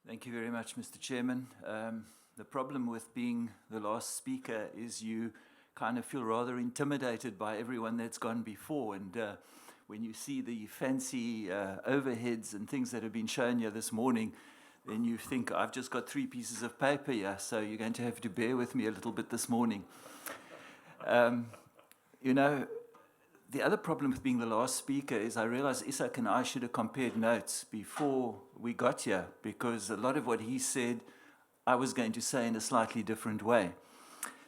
Thank you very much, Mr. Chairman. The problem with being the last speaker is you kind of feel rather intimidated by everyone that's gone before. And when you see the fancy overheads and things that have been shown here this morning, then you think, I've just got 3 pieces of paper here, so you're going to have to bear with me a little bit this morning. You know, the other problem with being the last speaker is I realized Isak and I should have compared notes before we got here, because a lot of what he said, I was going to say in a slightly different way.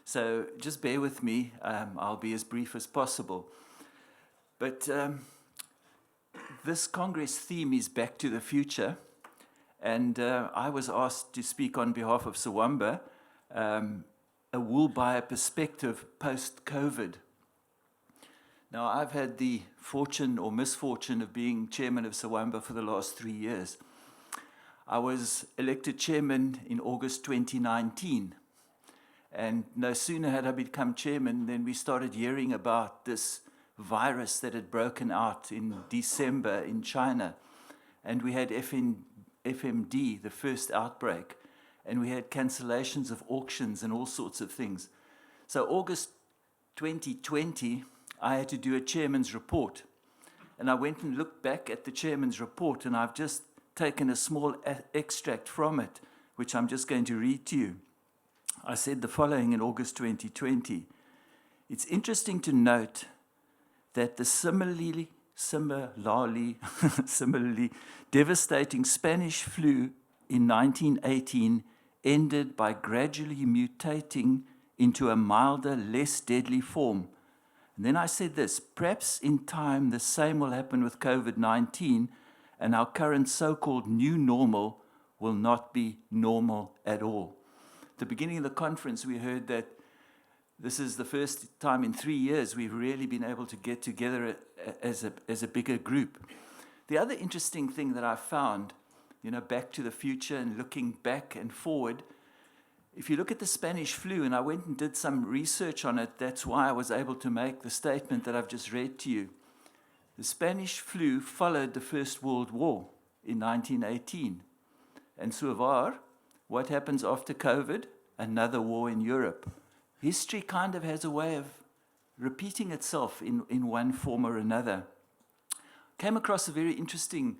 So just bear with me. I'll be as brief as possible. But this Congress theme is back to the future. And I was asked to speak on behalf of SAWAMBA, a wool buyer perspective post-COVID. Now, I've had the fortune or misfortune of being chairman of SAWAMBA for the last 3 years. I was elected chairman in August 2019. And no sooner had I become chairman than we started hearing about this virus that had broken out in December in China. And we had FMD, the first outbreak, and we had cancellations of auctions and all sorts of things. So August 2020, I had to do a chairman's report. And I went and looked back at the chairman's report, and I've just taken a small extract from it, which I'm just going to read to you. I said the following in August 2020. It's interesting to note that the similarly devastating Spanish flu in 1918 ended by gradually mutating into a milder, less deadly form. And then I said this, perhaps in time the same will happen with COVID-19, and our current so-called new normal will not be normal at all. At the beginning of the conference, we heard that this is the first time in 3 years we've really been able to get together as a bigger group. The other interesting thing that I found, you know, back to the future and looking back and forward, if you look at the Spanish flu, and I went and did some research on it, that's why I was able to make the statement that I've just read to you. The Spanish flu followed the First World War in 1918. And so what happens after COVID? Another war in Europe. History kind of has a way of repeating itself in one form or another. Came across a very interesting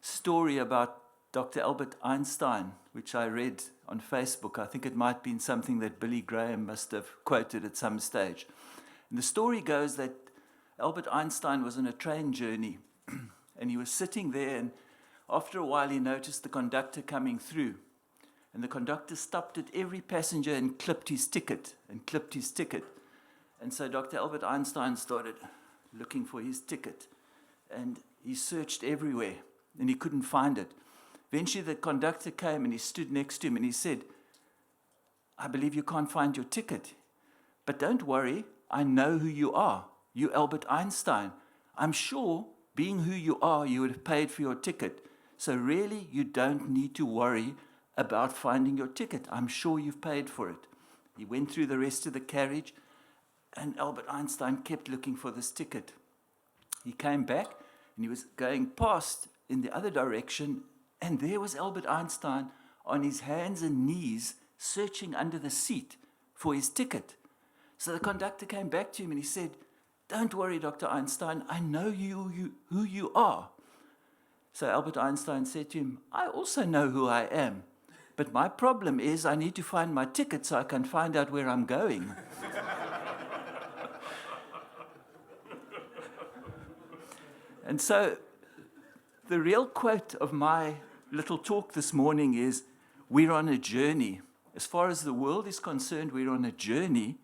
story about Dr. Albert Einstein, which I read on Facebook. I think it might have been something that Billy Graham must have quoted at some stage. And the story goes that Albert Einstein was on a train journey, and he was sitting there, and after a while he noticed the conductor coming through. And the conductor stopped at every passenger and clipped his ticket. And so Dr. Albert Einstein started looking for his ticket. And he searched everywhere, and he couldn't find it. Eventually the conductor came, and he stood next to him, and he said, I believe you can't find your ticket. But don't worry, I know who you are. You Albert Einstein. I'm sure, being who you are, you would have paid for your ticket. So really, you don't need to worry about finding your ticket. I'm sure you've paid for it. He went through the rest of the carriage, and Albert Einstein kept looking for this ticket. He came back, and he was going past in the other direction, and there was Albert Einstein on his hands and knees searching under the seat for his ticket. So the conductor came back to him, and he said, don't worry, Dr. Einstein, I know who you are. So Albert Einstein said to him, I also know who I am. But my problem is I need to find my ticket so I can find out where I'm going. And so the real quote of my little talk this morning is, we're on a journey. As far as the world is concerned, we're on a journey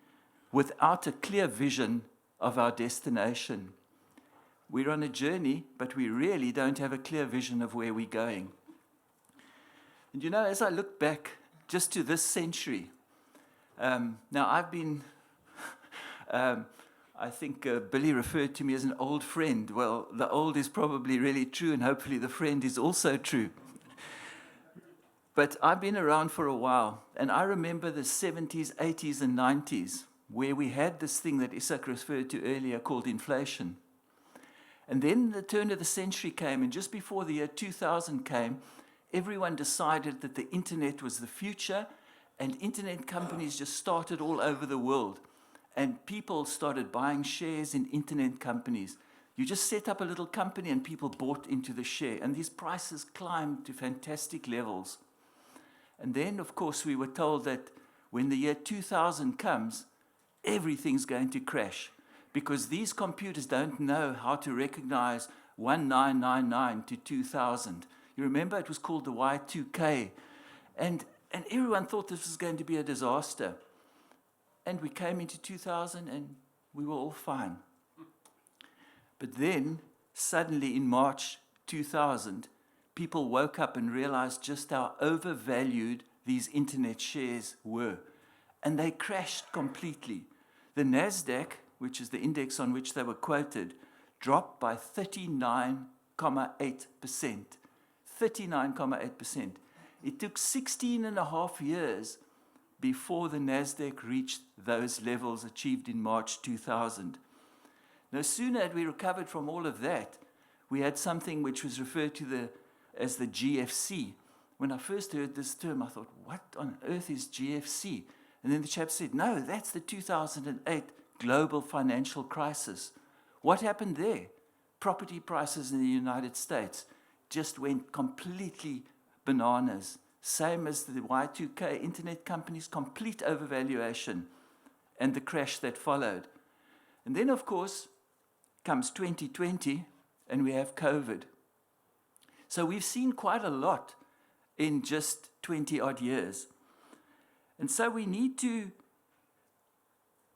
without a clear vision of our destination. We're on a journey, but we really don't have a clear vision of where we're going. And you know, as I look back just to this century, now I've been, I think Billy referred to me as an old friend. Well, the old is probably really true, and hopefully the friend is also true. But I've been around for a while, and I remember the 70s, 80s, and 90s, where we had this thing that Isak referred to earlier called inflation. And then the turn of the century came, and just before the year 2000 came, everyone decided that the internet was the future, and internet companies just started all over the world. And people started buying shares in internet companies. You just set up a little company and people bought into the share. And these prices climbed to fantastic levels. And then, of course, we were told that when the year 2000 comes, everything's going to crash, because these computers don't know how to recognize 1999 to 2000. You remember it was called the Y2K. And everyone thought this was going to be a disaster. And we came into 2000 and we were all fine. But then, suddenly in March 2000, people woke up and realized just how overvalued these internet shares were. And they crashed completely. The NASDAQ, which is the index on which they were quoted, dropped by 39.8%. 39.8%. It took 16 and a half years before the NASDAQ reached those levels achieved in March 2000. No sooner had we recovered from all of that, we had something which was referred to as the GFC. When I first heard this term, I thought, what on earth is GFC? And then the chap said, no, that's the 2008 global financial crisis. What happened there? Property prices in the United States just went completely bananas. Same as the Y2K, internet companies, complete overvaluation, and the crash that followed. And then, of course, comes 2020, and we have COVID. So we've seen quite a lot in just 20-odd years. And so we need to,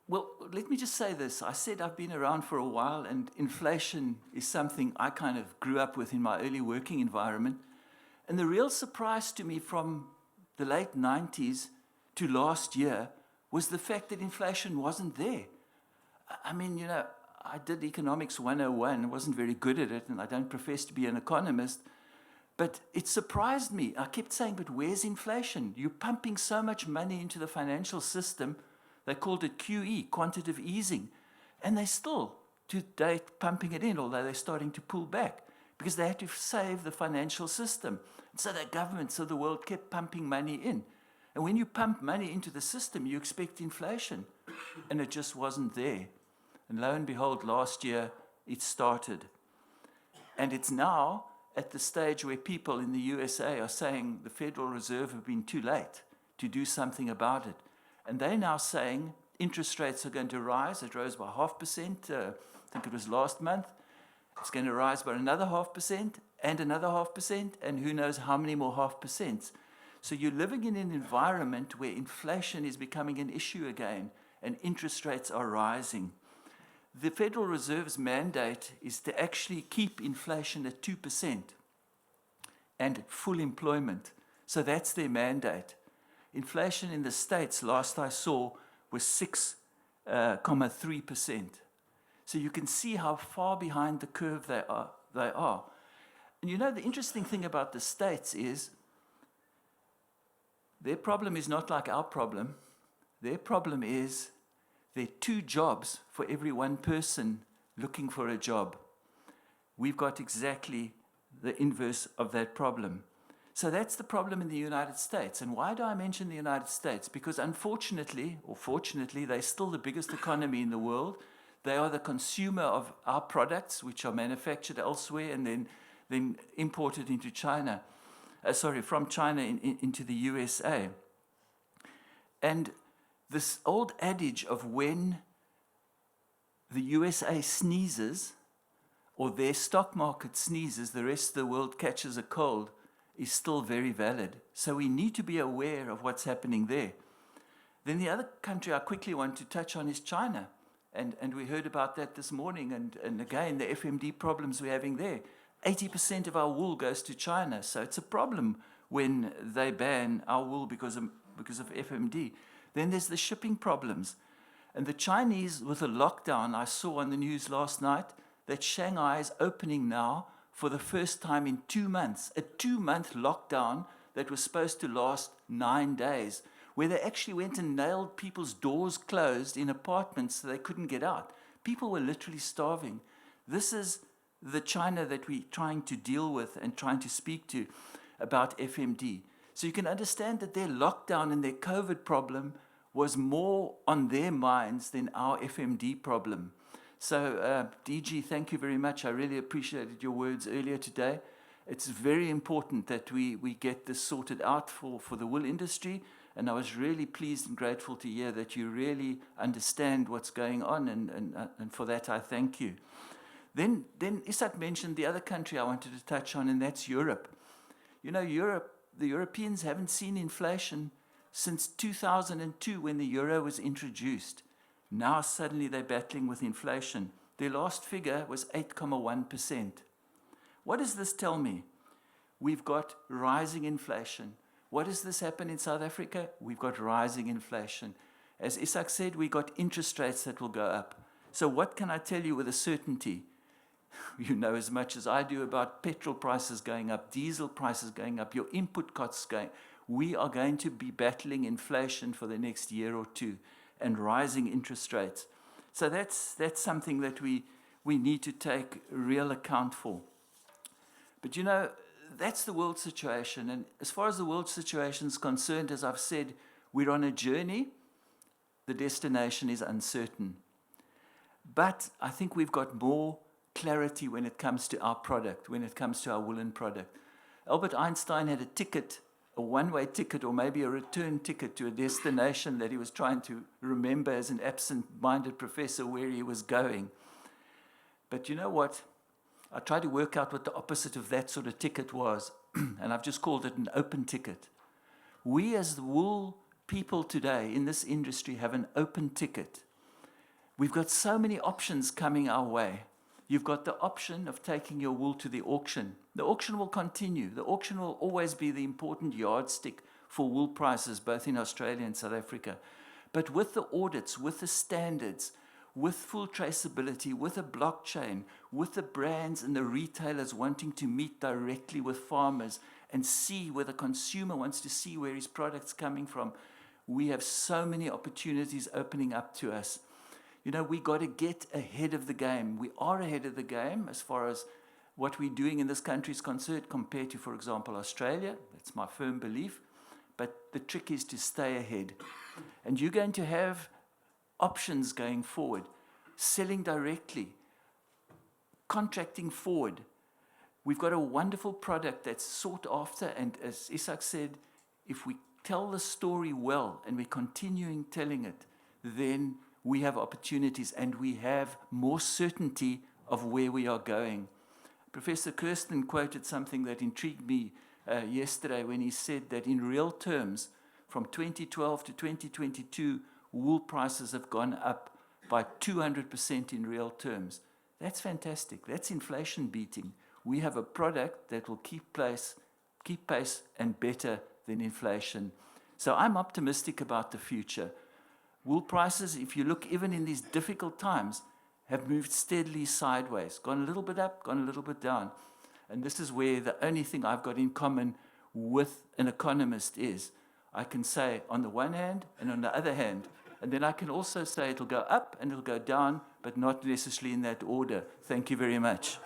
well, let me just say this. I said I've been around for a while, and inflation is something I kind of grew up with in my early working environment. And the real surprise to me from the late 90s to last year was the fact that inflation wasn't there. I mean, you know, I did Economics 101. I wasn't very good at it, and I don't profess to be an economist. But it surprised me. I kept saying, but where's inflation? You're pumping so much money into the financial system. They called it QE, quantitative easing. And they're still, to date, pumping it in, although they're starting to pull back, because they had to save the financial system. And so the governments of the world kept pumping money in. And when you pump money into the system, you expect inflation. And it just wasn't there. And lo and behold, last year, it started. And it's now at the stage where people in the USA are saying the Federal Reserve have been too late to do something about it. And they're now saying interest rates are going to rise. It rose by 0.5%, I think it was last month. It's going to rise by another 0.5% and another 0.5%, and who knows how many more 0.5%. So you're living in an environment where inflation is becoming an issue again, and interest rates are rising. The Federal Reserve's mandate is to actually keep inflation at 2% and full employment. So that's their mandate. Inflation in the States, last I saw, was 6.3%. So you can see how far behind the curve they are. And you know, the interesting thing about the States is their problem is not like our problem. Their problem is there are 2 jobs for every 1 person looking for a job. We've got exactly the inverse of that problem. So that's the problem in the United States. And why do I mention the United States? Because unfortunately, or fortunately, they're still the biggest economy in the world. They are the consumer of our products, which are manufactured elsewhere and then imported into China. From China into the USA. And this old adage of when the USA sneezes, or their stock market sneezes, the rest of the world catches a cold, is still very valid. So we need to be aware of what's happening there. Then the other country I quickly want to touch on is China. And we heard about that this morning, and again, the FMD problems we're having there. 80% of our wool goes to China, so it's a problem when they ban our wool because of FMD. Then there's the shipping problems. And the Chinese, with a lockdown, I saw on the news last night that Shanghai is opening now for the first time in 2 months. A 2-month lockdown that was supposed to last 9 days, where they actually went and nailed people's doors closed in apartments so they couldn't get out. People were literally starving. This is the China that we're trying to deal with and trying to speak to. about FMD. So you can understand that their lockdown and their COVID problem was more on their minds than our FMD problem. So, DG, thank you very much. I really appreciated your words earlier today. It's very important that we get this sorted out for the wool industry. And I was really pleased and grateful to hear that you really understand what's going on. And for that, I thank you. Then Isak mentioned the other country I wanted to touch on, and that's Europe. You know, the Europeans haven't seen inflation since 2002 when the euro was introduced. Now suddenly they're battling with inflation. Their last figure was 8.1%. What does this tell me? We've got rising inflation. What does this happen in South Africa? We've got rising inflation. As Isak said, we've got interest rates that will go up. So what can I tell you with a certainty? You know as much as I do about petrol prices going up, diesel prices going up, your input costs going. We are going to be battling inflation for the next year or two and rising interest rates. So that's something that we need to take real account for. But you know, that's the world situation. And as far as the world situation is concerned, as I've said, we're on a journey. The destination is uncertain. But I think we've got more clarity when it comes to our product, when it comes to our woolen product. Albert Einstein had a ticket, a one-way ticket or maybe a return ticket to a destination that he was trying to remember as an absent-minded professor where he was going. But you know what? I tried to work out what the opposite of that sort of ticket was, and I've just called it an open ticket. We as the wool people today in this industry have an open ticket. We've got so many options coming our way. You've got the option of taking your wool to the auction. The auction will continue. The auction will always be the important yardstick for wool prices, both in Australia and South Africa. But with the audits, with the standards, with full traceability, with a blockchain, with the brands and the retailers wanting to meet directly with farmers and see where the consumer wants to see where his product's coming from, we have so many opportunities opening up to us. You know, we got to get ahead of the game. We are ahead of the game as far as what we're doing in this country is concerned compared to, for example, Australia. That's my firm belief. But the trick is to stay ahead. And you're going to have options going forward, selling directly, contracting forward. We've got a wonderful product that's sought after, and as Isak said, if we tell the story well and we're continuing telling it, then we have opportunities and we have more certainty of where we are going. Professor Kirsten quoted something that intrigued me yesterday when he said that in real terms, from 2012 to 2022, wool prices have gone up by 200% in real terms. That's fantastic. That's inflation beating. We have a product that will keep pace and better than inflation. So I'm optimistic about the future. Wool prices, if you look even in these difficult times, have moved steadily sideways, gone a little bit up, gone a little bit down. And this is where the only thing I've got in common with an economist is I can say on the one hand and on the other hand, and then I can also say it'll go up and it'll go down, but not necessarily in that order. Thank you very much.